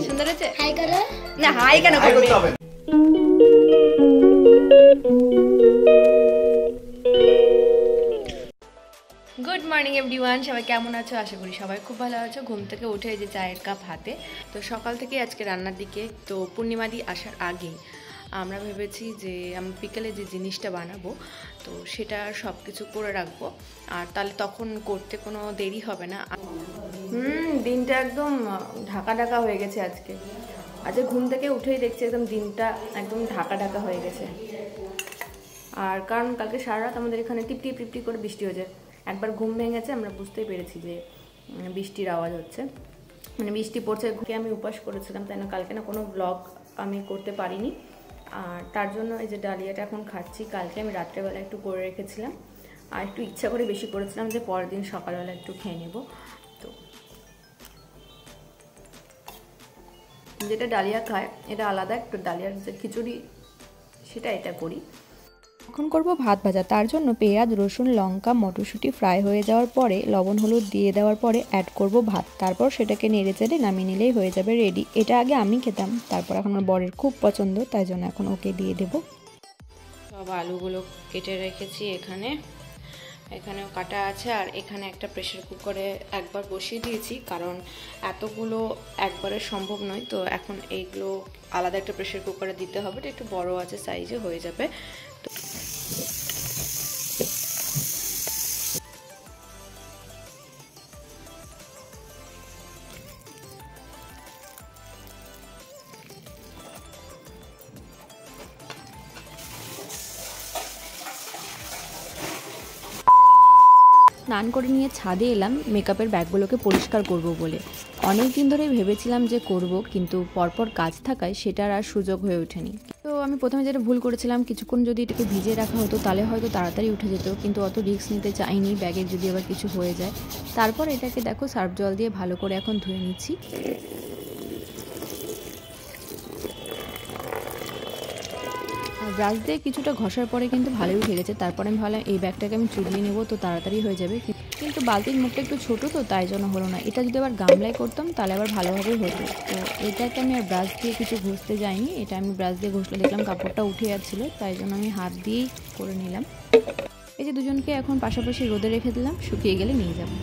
সুন্দর হয়েছে? হাই করো না, হাই কেন করবে? গুড মর্নিং এভরিওয়ান, সবাই কেমন আছো? আশা করি সবাই খুব ভালো আছো। ঘুম থেকে উঠে এই যে চায়ের কাপ হাতে, তো সকাল থেকে আজকে রান্নার দিকে। তো পূর্ণিমাদি আসার আগে আমরা ভেবেছি যে আমি বিকেলে যে জিনিসটা বানাবো তো সেটা সব কিছু করে রাখবো, আর তাহলে তখন করতে কোনো দেরি হবে না। দিনটা একদম ঢাকা ঢাকা হয়ে গেছে আজকে। আজকে ঘুম থেকে উঠেই দেখছি একদম দিনটা একদম ঢাকা ঢাকা হয়ে গেছে। আর কারণ কালকে সারা রাত আমাদের এখানে টিপটি টিপটি করে বৃষ্টি হয়েছে। একবার ঘুম ভেঙেছে, আমরা বুঝতেই পেরেছি যে বৃষ্টির আওয়াজ হচ্ছে, মানে বৃষ্টি পড়ছে। আমি উপাস করেছিলাম, তাই না কালকে না কোনো ব্লগ আমি করতে পারিনি। আর তার জন্য এই যে ডালিয়াটা এখন খাচ্ছি। কালকে আমি রাত্রেবেলা একটু করে রেখেছিলাম, আর একটু ইচ্ছা করে বেশি করেছিলাম যে পরের দিন সকালবেলা একটু খেয়ে নেব। তো যেটা ডালিয়া খায় এটা আলাদা, একটু ডালিয়ার যে খিচুড়ি সেটা এটা করি। এখন করব ভাত ভাজা। তার জন্য পেঁয়াজ, রসুন, লঙ্কা, মটরশুঁটি ফ্রাই হয়ে যাওয়ার পরে লবণ হলুদ দিয়ে দেওয়ার পরে অ্যাড করব ভাত। তারপর সেটাকে নেড়ে চেড়ে নামিয়ে নিলেই হয়ে যাবে রেডি। এটা আগে আমি খেতাম, তারপর এখন আমার বরের খুব পছন্দ, তাই জন্য এখন ওকে দিয়ে দেব। সব আলুগুলো কেটে রেখেছি, এখানেও কাটা আছে। আর এখানে একটা প্রেসার কুকারে একবার বসিয়ে দিয়েছি, কারণ এতগুলো একবারে সম্ভব নয়। তো এখন এইগুলো আলাদা একটা প্রেসার কুকারে দিতে হবে, এটা একটু বড় আছে সাইজে, হয়ে যাবে। স্নান করে নিয়ে ছাদে এলাম মেকআপের ব্যাগগুলোকে পরিষ্কার করব বলে। অনেক দিন ধরেই ভেবেছিলাম যে করব, কিন্তু পরপর কাজ থাকায় সেটার আর সুযোগ হয়ে ওঠেনি। তো আমি প্রথমে যেটা ভুল করেছিলাম, কিছুক্ষণ যদি এটাকে ভিজিয়ে রাখা হতো তাহলে হয়তো তাড়াতাড়ি উঠে যেত, কিন্তু অত রিস্ক নিতে চাইনি ব্যাগে যদি আবার কিছু হয়ে যায়। তারপর এটাকে দেখো সার্ফ জল দিয়ে ভালো করে এখন ধুয়ে নিচ্ছি। ব্রাশ দিয়ে কিছুটা ঘষার পরে কিন্তু ভালোই উঠে গেছে। তারপরে আমি ভাবলাম এই ব্যাগটাকে আমি চুলিয়ে নেবো, তো তাড়াতাড়ি হয়ে যাবে। কিন্তু বালতির মুখটা একটু ছোটো, তো তাই জন্য হলো না। এটা যদি আবার গামলায় করতাম তাহলে আবার ভালোভাবে হতো। তো এটাকে আমি আর ব্রাশ দিয়ে কিছু ঘষতে যাইনি, এটা আমি ব্রাশ দিয়ে ঘষলে দেখলাম কাপড়টা উঠে যাচ্ছিলো, তাই জন্য আমি হাত দিয়েই করে নিলাম। এই যে দুজনকে এখন পাশাপাশি রোদে রেখে দিলাম, শুকিয়ে গেলে নিয়ে যাবো।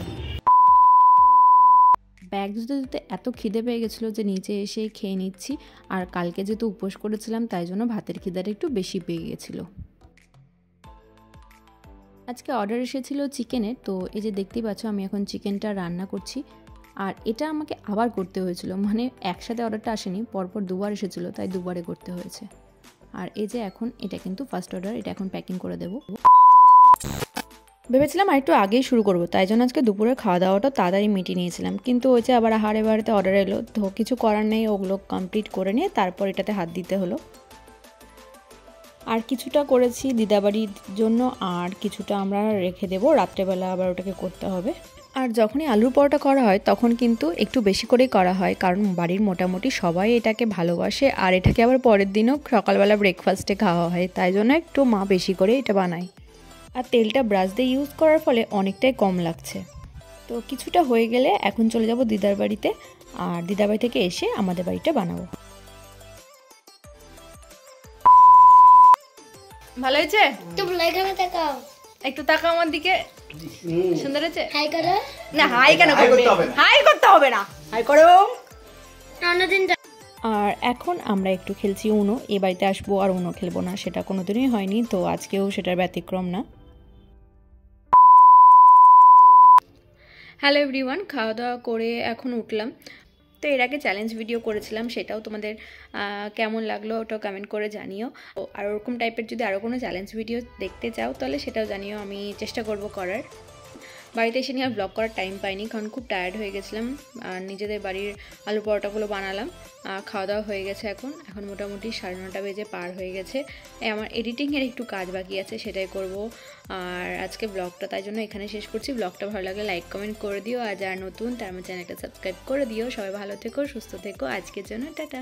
ব্যাগ ধুতে ধুতে এত খিদে পেয়ে গেছিলো যে নিচে এসে খেয়ে নিচ্ছি। আর কালকে যেহেতু উপোস করেছিলাম তাই জন্য ভাতের খিদাটা একটু বেশি পেয়ে গেছিলো। আজকে অর্ডার এসেছিল চিকেনের, তো এই যে দেখতেই পাচ্ছ আমি এখন চিকেনটা রান্না করছি। আর এটা আমাকে আবার করতে হয়েছিল, মানে একসাথে অর্ডারটা আসেনি, পরপর দুবার এসেছিলো, তাই দুবারে করতে হয়েছে। আর এই যে এখন এটা কিন্তু ফার্স্ট অর্ডার, এটা এখন প্যাকিং করে দেবো। ভেবেছিলাম আর একটু আগেই শুরু করবো, তাই জন্য আজকে দুপুরের খাওয়া দাওয়াটা তাড়াতাড়ি মিটিয়ে নিয়েছিলাম। কিন্তু ওই যে আবার হাড়ে বাড়িতে অর্ডার এলো, তো কিছু করার নেই, ওগুলো কমপ্লিট করে নিয়ে তারপর এটাতে হাত দিতে হলো। আর কিছুটা করেছি দিদাবাড়ির জন্য, আর কিছুটা আমরা রেখে দেবো, রাত্রেবেলা আবার ওটাকে করতে হবে। আর যখনই আলুর পরোটা করা হয় তখন কিন্তু একটু বেশি করেই করা হয়, কারণ বাড়ির মোটামুটি সবাই এটাকে ভালোবাসে। আর এটাকে আবার পরের দিনও সকালবেলা ব্রেকফাস্টে খাওয়া হয়, তাই জন্য একটু মা বেশি করে এটা বানায়। আর তেলটা ব্রাশ দিয়ে ইউজ করার ফলে অনেকটাই কম লাগছে। তো কিছুটা হয়ে গেলে এখন চলে যাব দিদার বাড়িতে, আর দিদার বাড়ি থেকে এসে আমাদের বাড়িটা বানাবো। ভালো হয়েছে? তুমি এখানে তাকাও, একটু তাকাও আমার দিকে। সুন্দর হয়েছে? হাই করো না, হাই কেন করবে? হাই করতে হবে না, হাই করো। অন্যদিন আর এখন আমরা একটু খেলছি উনো। এ বাড়িতে আসবো আর উনো খেলবো না, সেটা কোনোদিনই হয়নি, তো আজকেও সেটার ব্যতিক্রম না। হ্যালো এভরিওয়ান, খাওয়া দাওয়া করে এখন উঠলাম। তো এর আগে চ্যালেঞ্জ ভিডিও করেছিলাম, সেটাও তোমাদের কেমন লাগলো ওটাও কমেন্ট করে জানিও। আর ওরকম টাইপের যদি আরও কোনো চ্যালেঞ্জ ভিডিও দেখতে চাও তাহলে সেটাও জানিও, আমি চেষ্টা করব করার। বাড়িতে এসে নিয়ে আর ব্লগ করার টাইম পাইনি, কারণ খুব টায়ার্ড হয়ে গেছিলাম। আর নিজেদের বাড়ির আলু পরোটাগুলো বানালাম, খাওয়া দাওয়া হয়ে গেছে। এখন মোটামুটি 9:30 বেজে পার হয়ে গেছে। আমার এডিটিংয়ের একটু কাজ বাকি আছে, সেটাই করব। আর আজকে ব্লগটা তাই জন্য এখানে শেষ করছি। ব্লগটা ভালো লাগলে লাইক কমেন্ট করে দিও, আর যারা নতুন তার আমার চ্যানেলটা সাবস্ক্রাইব করে দিও। সবাই ভালো থেকো, সুস্থ থেকো। আজকের জন্য টাটা।